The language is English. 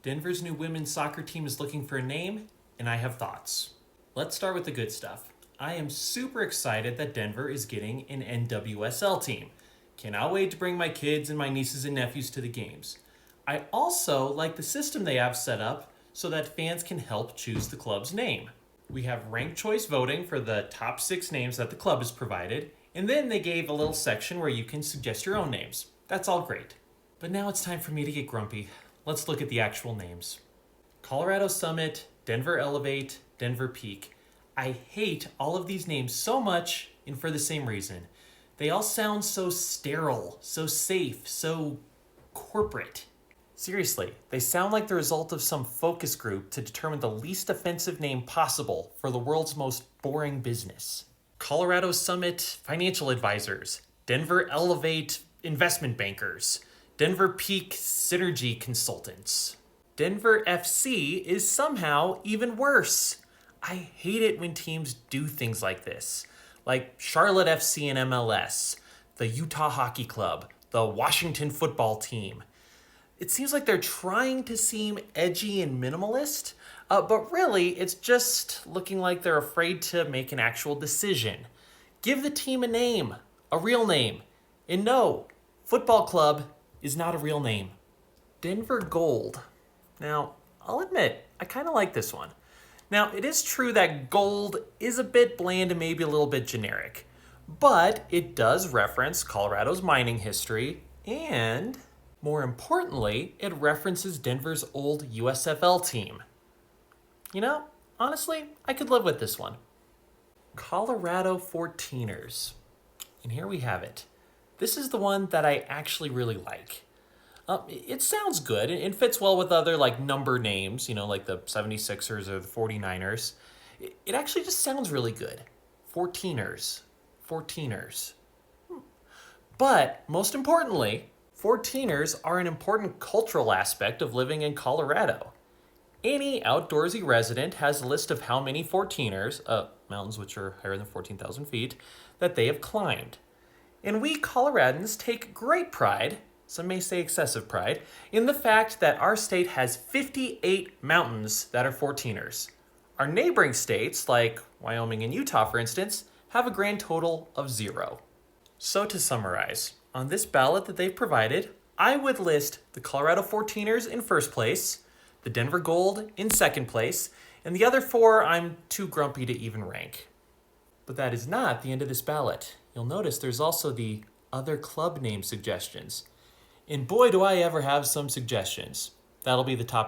Denver's new women's soccer team is looking for a name, and I have thoughts. Let's start with the good stuff. I am super excited that Denver is getting an NWSL team. Cannot wait to bring my kids and my nieces and nephews to the games. I also like the system they have set up so that fans can help choose the club's name. We have ranked choice voting for the top 6 names that the club has provided, and then they gave a little section where you can suggest your own names. That's all great. But now it's time for me to get grumpy. Let's look at the actual names. Colorado Summit, Denver Elevate, Denver Peak. I hate all of these names so much, and for the same reason. They all sound so sterile, so safe, so corporate. Seriously, they sound like the result of some focus group to determine the least offensive name possible for the world's most boring business. Colorado Summit Financial Advisors, Denver Elevate Investment Bankers, Denver Peak Synergy Consultants. Denver FC is somehow even worse. I hate it when teams do things like this, like Charlotte FC in MLS, the Utah Hockey Club, the Washington Football Team. It seems like they're trying to seem edgy and minimalist, but really it's just looking like they're afraid to make an actual decision. Give the team a name, a real name. And no, football club is not a real name. Denver Gold. Now, I'll admit, I kind of like this one. Now, it is true that gold is a bit bland and maybe a little bit generic, but it does reference Colorado's mining history, and more importantly, it references Denver's old USFL team. You know, honestly, I could live with this one. Colorado 14ers. And here we have it. This is the one that I actually really like. It sounds good and fits well with other like number names, like the 76ers or the 49ers. It actually just sounds really good. 14ers. 14ers. But most importantly, 14ers are an important cultural aspect of living in Colorado. Any outdoorsy resident has a list of how many 14ers, mountains which are higher than 14,000 feet, that they have climbed. And we Coloradans take great pride, some may say excessive pride, in the fact that our state has 58 mountains that are 14ers. Our neighboring states, like Wyoming and Utah for instance, have a grand total of 0. So to summarize, on this ballot that they've provided, I would list the Colorado 14ers in first place, the Denver Gold in second place, and the other 4 I'm too grumpy to even rank. But that is not the end of this ballot. You'll notice there's also the other club name suggestions. And boy, do I ever have some suggestions. That'll be the top